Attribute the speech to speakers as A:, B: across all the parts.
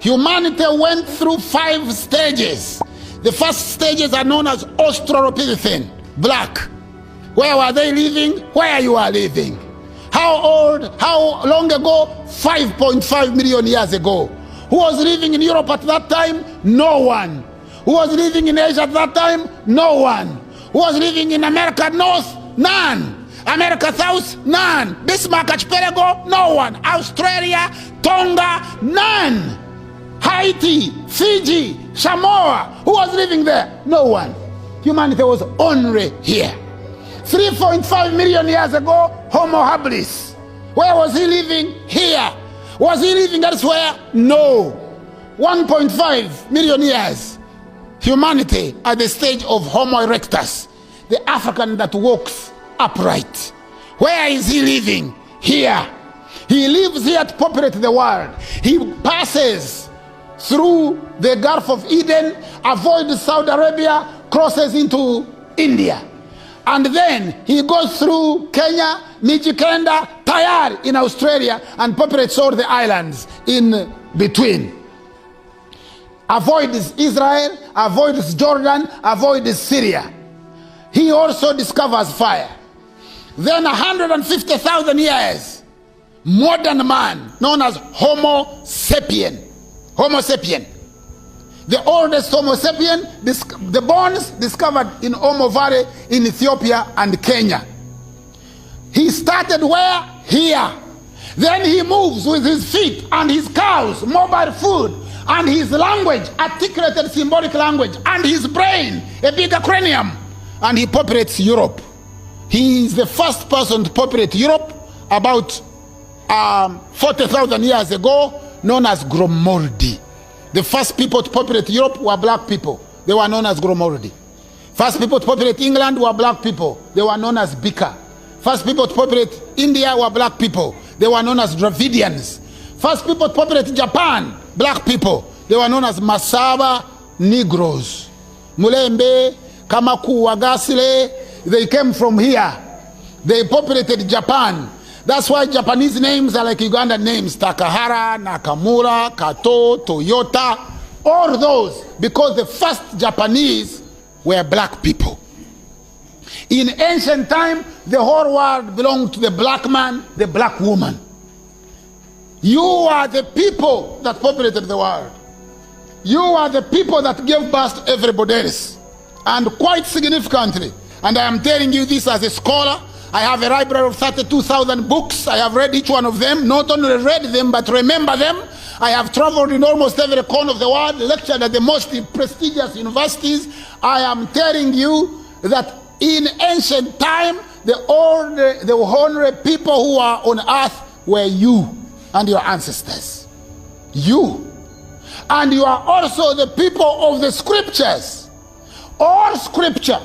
A: Humanity went through 5 stages. The first stages are known as Australopithecine, black. Where were they living? Where you are living. How old? How long ago? 5.5 million years ago. Who was living in Europe at that time? No one. Who was living in Asia at that time? No one. Who was living in America North? None. America South? None. Bismarck Archipelago? No one. Australia? Tonga? None. Haiti? Fiji? Samoa? Who was living there? No one. Humanity was only here. 3.5 million years ago, Homo habilis. Where was he living? Here. Was he living elsewhere? No. 1.5 million years. Humanity at the stage of Homo erectus, the African that walks upright. Where is he living? Here. He lives here to populate the world. He passes through the Gulf of Eden, avoids Saudi Arabia, crosses into India. And then he goes through Kenya, Mijikenda, Tayar in Australia, and populates all the islands in between. Avoids Israel, avoids Jordan, avoids Syria. He also discovers fire. Then 150,000 years, modern man, known as Homo sapien. Homo sapien. The oldest Homo sapien, the bones discovered in Omo Valley in Ethiopia and Kenya. He started where? Here. Then he moves with his feet and his cows, mobile food, and his language, articulated symbolic language, and his brain, a bigger cranium, and he populates Europe. He is the first person to populate Europe about 40,000 years ago, known as Gromoldi. The first people to populate Europe were black people. They were known as Gromoldi. First people to populate England were black people. They were known as Bika. First people to populate India were black people. They were known as Dravidians. First people to populate Japan, black people. They were known as Masaba Negroes. Mulembe, Kamaku, Wagasile, they came from here. They populated Japan. That's why Japanese names are like Ugandan names. Takahara, Nakamura, Kato, Toyota, all those, because the first Japanese were black people. In ancient time, the whole world belonged to the black man, the black woman. You are the people that populated the world. You are the people that gave birth to everybody else. And quite significantly, and I am telling you this as a scholar, I have a library of 32,000 books. I have read each one of them, not only read them, but remember them. I have traveled in almost every corner of the world, lectured at the most prestigious universities. I am telling you that in ancient time, the only people who are on earth were you and your ancestors. You. And you are also the people of the scriptures. All scripture,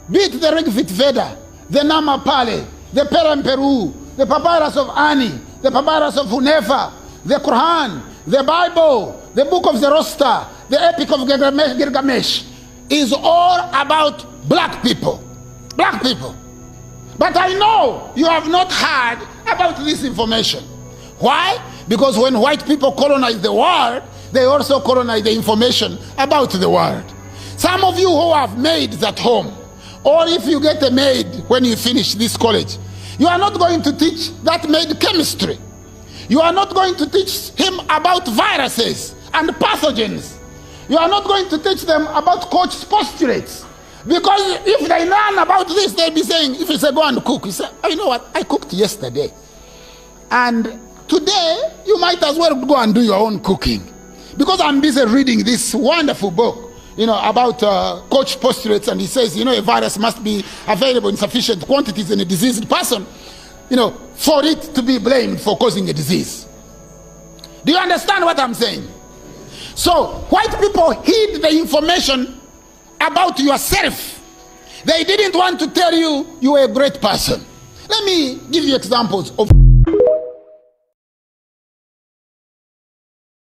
A: be it the Rigvit Veda, the Namapali, the Peramperu, the Papyrus of Ani, the Papyrus of Hunefa, the Quran, the Bible, the Book of Zoroaster, the Epic of Gilgamesh, is all about black people. Black people. But I know you have not heard about this information. Why? Because when white people colonize the world, they also colonize the information about the world. Some of you who have maids at home, or if you get a maid when you finish this college, you are not going to teach that maid chemistry. You are not going to teach him about viruses and pathogens. You are not going to teach them about coach postulates. Because if they learn about this, they'll be saying, if you say go and cook, you say, oh, you know what, I cooked yesterday. And today, you might as well go and do your own cooking. Because I'm busy reading this wonderful book, you know, about coach postulates, and he says, you know, a virus must be available in sufficient quantities in a diseased person, you know, for it to be blamed for causing a disease. Do you understand what I'm saying? So, white people hid the information about yourself. They didn't want to tell you you were a great person. Let me give you examples of